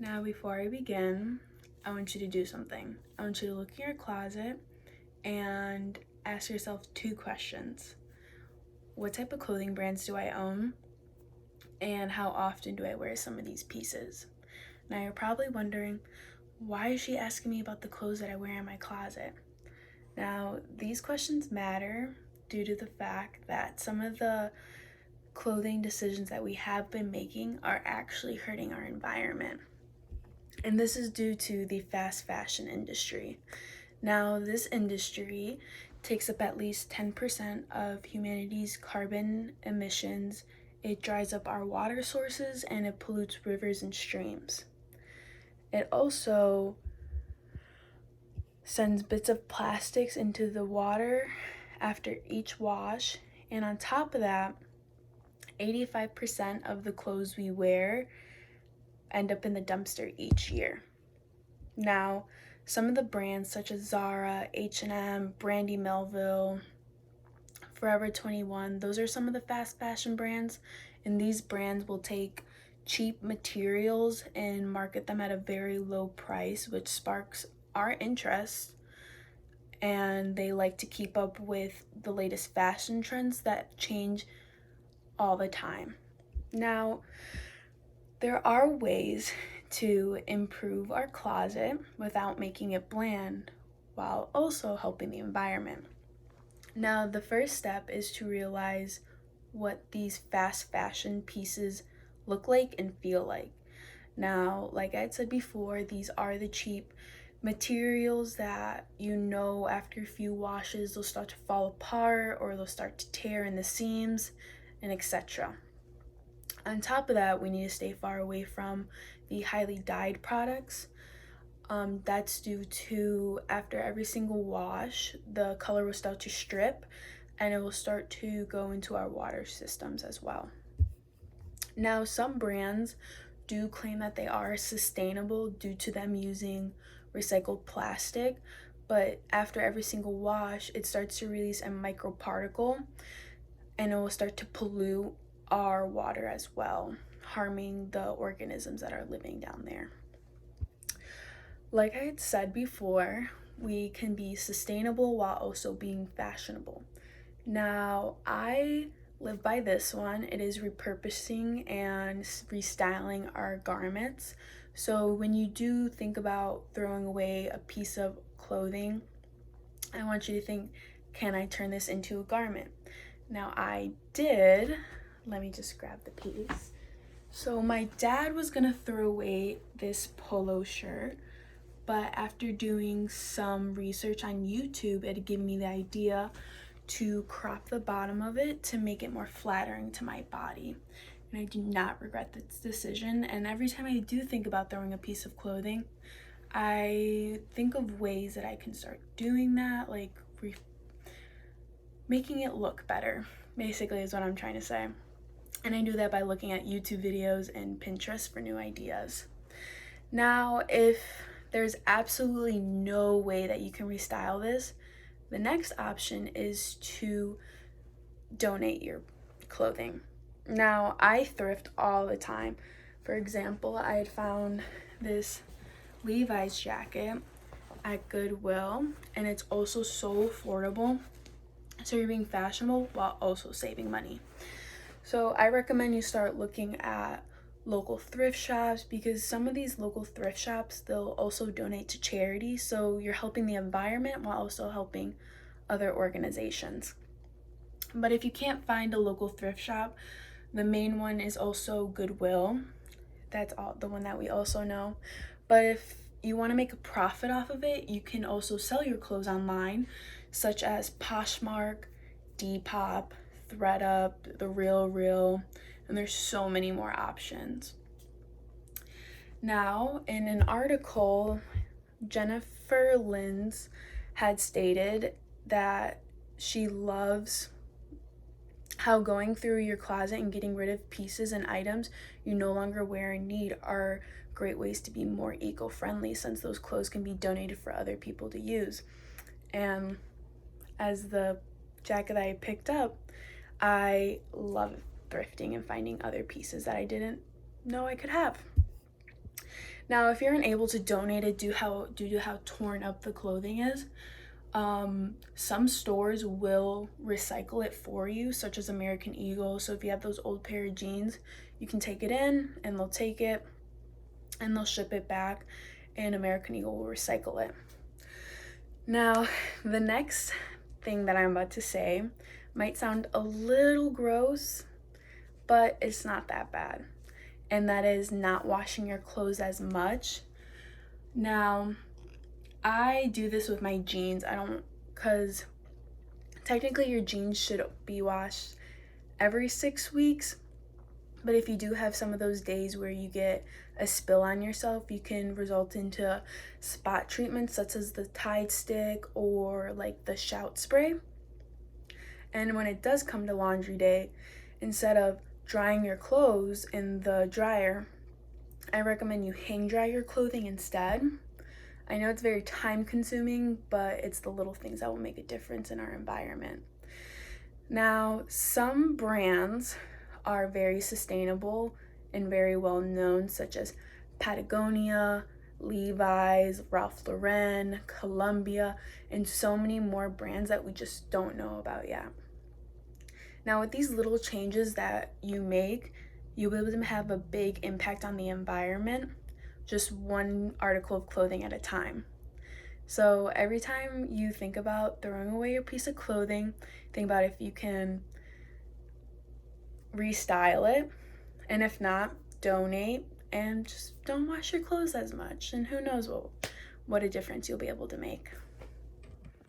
Now, before I begin, I want you to do something. I want you to look in your closet and ask yourself two questions. What type of clothing brands do I own? And how often do I wear some of these pieces? Now, you're probably wondering, why is she asking me about the clothes that I wear in my closet? Now, these questions matter due to the fact that some of the clothing decisions that we have been making are actually hurting our environment. And this is due to the fast fashion industry. Now, this industry takes up at least 10% of humanity's carbon emissions. It dries up our water sources and it pollutes rivers and streams. It also sends bits of plastics into the water after each wash. And on top of that, 85% of the clothes we wear end up in the dumpster each year. Now, some of the brands such as Zara, H&M, Brandy Melville, Forever 21, those are some of the fast fashion brands, and these brands will take cheap materials and market them at a very low price, which sparks our interest, and they like to keep up with the latest fashion trends that change all the time. Now, there are ways to improve our closet without making it bland while also helping the environment. Now, the first step is to realize what these fast fashion pieces look like and feel like. Now, like I had said before, these are the cheap materials that after a few washes they'll start to fall apart or they'll start to tear in the seams and etc. On top of that, we need to stay far away from the highly dyed products. That's due to after every single wash, the color will start to strip and it will start to go into our water systems as well. Now, some brands do claim that they are sustainable due to them using recycled plastic, but after every single wash, it starts to release a microparticle and it will start to pollute our water as well, harming the organisms that are living down there. Like I had said before, we can be sustainable while also being fashionable. Now, I live by this one. It is repurposing and restyling our garments. So when you do think about throwing away a piece of clothing, I want you to think, can I turn this into a garment? Now, I did. Let me just grab the piece. So my dad was gonna throw away this polo shirt, but after doing some research on YouTube, it gave me the idea to crop the bottom of it to make it more flattering to my body. And I do not regret this decision. And every time I do think about throwing a piece of clothing, I think of ways that I can start doing that, like making it look better, basically is what I'm trying to say. And I do that by looking at YouTube videos and Pinterest for new ideas. Now, if there's absolutely no way that you can restyle this, the next option is to donate your clothing. Now, I thrift all the time. For example, I had found this Levi's jacket at Goodwill, and it's also so affordable. So you're being fashionable while also saving money. So I recommend you start looking at local thrift shops, because some of these local thrift shops, they'll also donate to charity. So you're helping the environment while also helping other organizations. But if you can't find a local thrift shop, the main one is also Goodwill. That's all the one that we also know. But if you want to make a profit off of it, you can also sell your clothes online, such as Poshmark, Depop, ThreadUp, The Real, and there's so many more options. Now, in an article, Jennifer Linds had stated that she loves how going through your closet and getting rid of pieces and items you no longer wear and need are great ways to be more eco-friendly, since those clothes can be donated for other people to use. And as the jacket that I picked up, I love thrifting and finding other pieces that I didn't know I could have. Now, if you're unable to donate it due to how torn up the clothing is, some stores will recycle it for you, such as American Eagle. So if you have those old pair of jeans, you can take it in and they'll take it and they'll ship it back, and American Eagle will recycle it. Now, the next thing that I'm about to say might sound a little gross, but it's not that bad. And that is not washing your clothes as much. Now, I do this with my jeans. Because technically your jeans should be washed every 6 weeks. But if you do have some of those days where you get a spill on yourself, you can result into spot treatments such as the Tide stick or like the shout spray. And when it does come to laundry day, instead of drying your clothes in the dryer, I recommend you hang dry your clothing instead. I know it's very time consuming, but it's the little things that will make a difference in our environment. Now, some brands are very sustainable and very well known, such as Patagonia, Levi's, Ralph Lauren, Columbia, and so many more brands that we just don't know about yet. Now, with these little changes that you make, you'll be able to have a big impact on the environment, just one article of clothing at a time. So every time you think about throwing away your piece of clothing, think about if you can restyle it, and if not, donate, and just don't wash your clothes as much, and who knows what a difference you'll be able to make.